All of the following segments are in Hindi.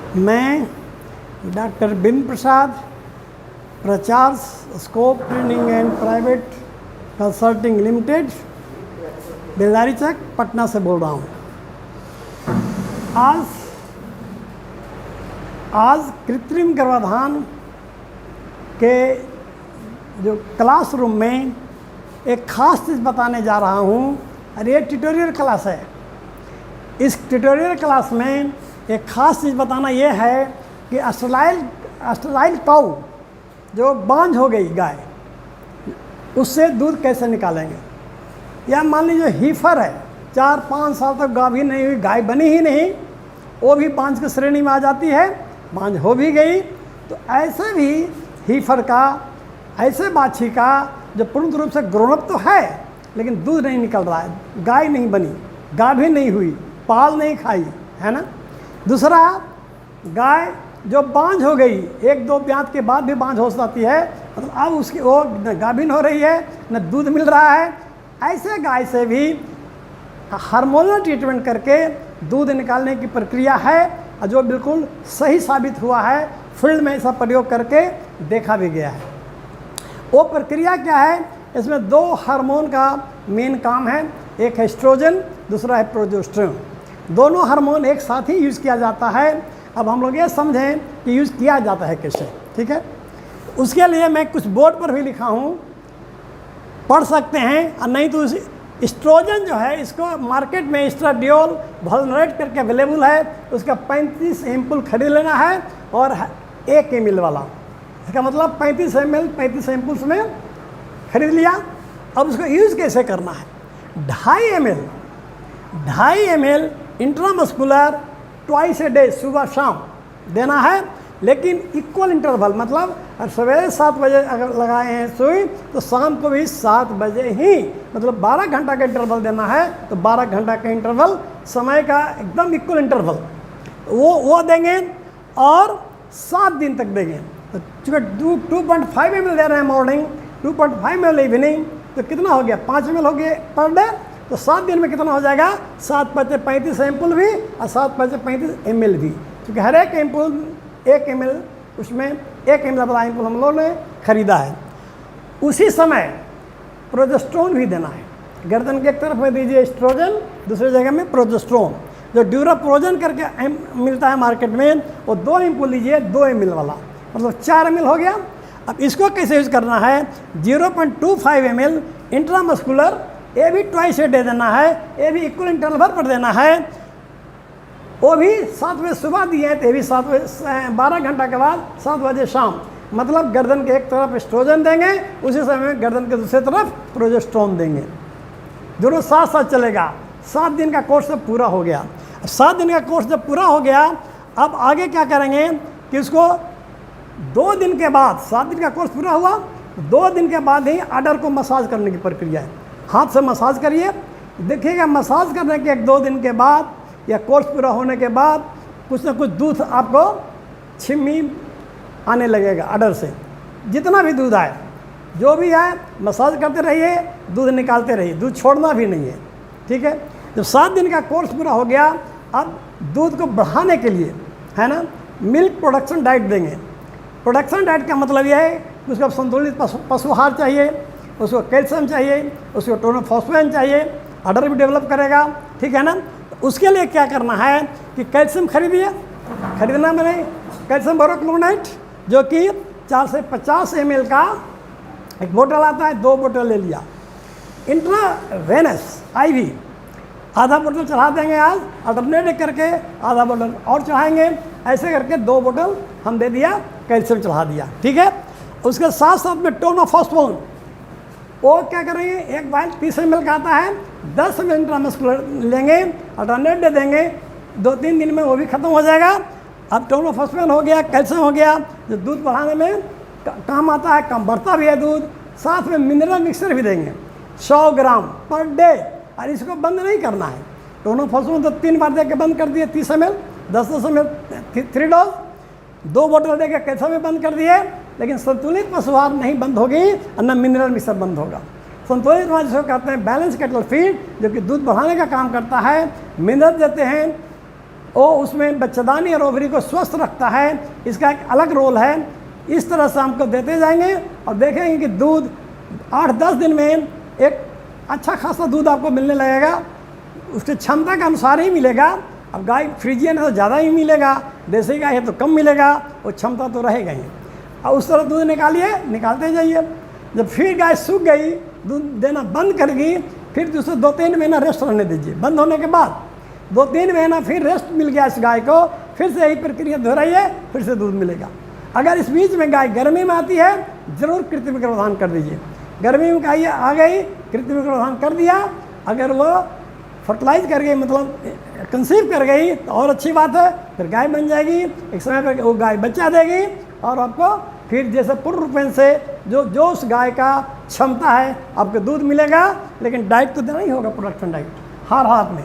मैं डॉक्टर बिन Prasad, Prachar scope training and private consulting limited, Beldari Chak, Patna से बोल रहा हूँ। आज कृत्रिम गर्भाधान के जो क्लासरूम में एक ख़ास चीज़ बताने जा रहा हूँ और ये ट्यूटोरियल क्लास है। इस ट्यूटोरियल क्लास में एक ख़ास चीज़ बताना ये है कि अस्ट्रालाइल काऊ जो बांझ हो गई गाय, उससे दूध कैसे निकालेंगे। या मान लीजिए हीफर है, 4-5 साल तक गाभिन नहीं हुई, गाय बनी ही नहीं, वो भी बांझ की श्रेणी में आ जाती है, बांझ हो भी गई। तो ऐसे भी हीफर का, ऐसे बाछी का जो पूर्ण रूप से ग्रोनअप तो है लेकिन दूध नहीं निकल रहा है, गाय नहीं बनी, गाभिन नहीं हुई, पाल नहीं खाई, है ना। दूसरा, गाय जो बांझ हो गई, 1-2 ब्यात के बाद भी बांझ हो जाती है, मतलब अब उसकी वो न गाभिन हो रही है न दूध मिल रहा है। ऐसे गाय से भी हार्मोनल ट्रीटमेंट करके दूध निकालने की प्रक्रिया है और जो बिल्कुल सही साबित हुआ है, फील्ड में ऐसा प्रयोग करके देखा भी गया है। वो प्रक्रिया क्या है, इसमें 2 हार्मोन का मेन काम है, एक है एस्ट्रोजन, दूसरा है प्रोजेस्टेरोन। दोनों हार्मोन एक साथ ही यूज़ किया जाता है। अब हम लोग ये समझें कि यूज़ किया जाता है कैसे, ठीक है। उसके लिए मैं कुछ बोर्ड पर भी लिखा हूँ, पढ़ सकते हैं, और नहीं तो एस्ट्रोजन जो है इसको मार्केट में एस्ट्राडियोल वल्नरेट करके अवेलेबल है, उसका 35 एम्पुल खरीद लेना है और 1 ml वाला, इसका मतलब 35 एम्पुल्स में खरीद लिया। अब उसको यूज़ कैसे करना है, 2.5 ml intramuscular twice a day, सुबह शाम देना है, लेकिन इक्वल इंटरवल, मतलब सवेरे 7 बजे अगर लगाए हैं सुई तो शाम को भी 7 बजे ही, मतलब 12 घंटा का इंटरवल देना है, तो 12 घंटा का इंटरवल, समय का एकदम इक्वल इंटरवल वो देंगे और 7 दिन तक देंगे। तो चूँकि 2.5 ml दे रहे हैं मॉर्निंग, 2.5 ml इवनिंग, तो कितना हो गया, 5 ml हो गया पर डे। तो 7 दिन में कितना हो जाएगा, 7×5 = 35 एम्पुल भी और 7×5 = 35 ml भी, क्योंकि हर एक एम्पुल 1 ml, उसमें 1 ml वाला एम्पुल हम लोगों ने खरीदा है। उसी समय प्रोजेस्टेरोन भी देना है, गर्दन के एक तरफ में दीजिए एस्ट्रोजन, दूसरी जगह में प्रोजेस्टेरोन। जो ड्यूराप्रोजन करके मिलता है मार्केट में, वो 2 एम्पुल लीजिए, 2 ml वाला, मतलब 4 ml हो गया। अब इसको कैसे यूज़ करना है, 0.25 ml इंट्रामस्कुलर, ये भी ट्वाइस ए डे देना है, ये भी इक्वल इंटरवल पर देना है। वो भी 7 बजे सुबह दिए हैं, तो ये भी 7 बजे, 12 घंटा के बाद 7 बजे शाम, मतलब गर्दन के एक तरफ एस्ट्रोजन देंगे, उसी समय गर्दन के दूसरी तरफ प्रोजेस्टेरोन देंगे। दोनों साथ साथ चलेगा। 7 दिन का कोर्स जब पूरा हो गया, 7 दिन का कोर्स जब पूरा हो गया, अब आगे क्या करेंगे कि उसको 2 दिन के बाद, 7 दिन का कोर्स पूरा हुआ, 2 दिन के बाद ही अडर को मसाज करने की प्रक्रिया है। हाथ से मसाज करिए, देखिएगा मसाज करने के 1-2 दिन के बाद या कोर्स पूरा होने के बाद कुछ ना कुछ दूध आपको छिमी आने लगेगा अडर से। जितना भी दूध आए, जो भी आए, मसाज करते रहिए, दूध निकालते रहिए, दूध छोड़ना भी नहीं है, ठीक है। जब 7 दिन का कोर्स पूरा हो गया, अब दूध को बढ़ाने के लिए, है ना, मिल्क प्रोडक्शन डाइट देंगे। प्रोडक्शन डाइट का मतलब यह है कि उसको संतुलित पशु आहार चाहिए, उसको कैल्शियम चाहिए, उसको टोनोफॉस्फेन चाहिए, अडर भी डेवलप करेगा, ठीक है ना। तो उसके लिए क्या करना है कि कैल्शियम खरीदना मैंने कैल्शियम बोरोक्लोराइड, जो कि 4 से 50 ml का एक बोतल आता है, 2 बोतल ले लिया। इंट्रावेनस IV आधा बोतल चढ़ा देंगे आज, अल्टरनेट करके आधा बोतल और चढ़ाएंगे, ऐसे करके 2 बोतल हम दे दिया, कैल्शियम चढ़ा दिया, ठीक है। उसके साथ साथ में टोनोफॉस्फेन, वो क्या करेंगे, एक वाइल 30 ml का आता है, 10 ml इंट्रामस्कुलर लेंगे, अल्टरनेट दे देंगे, 2-3 दिन में वो भी ख़त्म हो जाएगा। अब टोनोफॉस्फेन हो गया, कैल्शियम हो गया, जो दूध बढ़ाने में काम आता है, कम बढ़ता भी है दूध। साथ में मिनरल मिक्सर भी देंगे 100 ग्राम पर डे, और इसको बंद नहीं करना है। टोनोफॉस्फेन तो 3 बार दे के बंद कर दिए, 30 ml, 10-10 ml 3 डोज, 2 बोतल दे के कैल्शियम भी बंद कर दिए, लेकिन संतुलित पशु आहार नहीं बंद होगी और न मिनरल मिक्सर बंद होगा। संतुलित आहार जिसको कहते हैं बैलेंस कैटल फीड, जो कि दूध बढ़ाने का काम करता है, मिनरल देते हैं, वो उसमें बच्चेदानी और ओवरी को स्वस्थ रखता है, इसका एक अलग रोल है। इस तरह से हमको देते जाएंगे और देखेंगे कि दूध 8-10 दिन में एक अच्छा खासा दूध आपको मिलने लगेगा, उसकी क्षमता के अनुसार ही मिलेगा। अब गाय फ्रीजियन है तो ज़्यादा ही मिलेगा, देसी गाय है तो कम मिलेगा, वो क्षमता तो रहेगा ही। और उस तरह दूध निकालिए, निकालते जाइए। जब फिर गाय सूख गई, दूध देना बंद कर गई, फिर उसे 2-3 महीना रेस्ट रहने दीजिए। बंद होने के बाद 2-3 महीना फिर रेस्ट मिल गया इस गाय को, फिर से यही प्रक्रिया दोहराइए, फिर से दूध मिलेगा। अगर इस बीच में गाय गर्मी में आती है, ज़रूर कृत्रिम गर्भाधान कर दीजिए। गर्मी में गाय आ गई, कृत्रिम गर्भाधान कर दिया, अगर वो फर्टिलाइज कर गई, मतलब कंसीव कर गई, तो और अच्छी बात है, फिर गाय बन जाएगी। एक समय पर वो गाय बच्चा देगी और आपको फिर जैसे पूर्ण रूपेण से जो उस गाय का क्षमता है आपको दूध मिलेगा। लेकिन डाइट तो देना ही होगा, प्रोडक्शन डाइट हर हाथ में।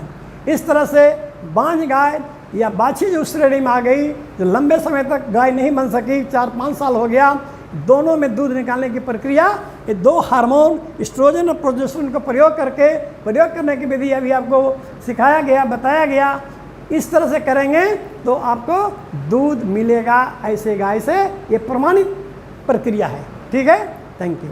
इस तरह से बांझ गाय या बाछी जो श्रेणी में आ गई, जो लंबे समय तक गाय नहीं बन सकी, 4-5 साल हो गया, दोनों में दूध निकालने की प्रक्रिया, ये 2 हार्मोन एस्ट्रोजन और प्रोजेस्टेरोन को प्रयोग करने की विधि अभी आपको सिखाया गया, बताया गया। इस तरह से करेंगे तो आपको दूध मिलेगा ऐसे गाय से, ये प्रमाणित प्रक्रिया है। ठीक है, थैंक यू।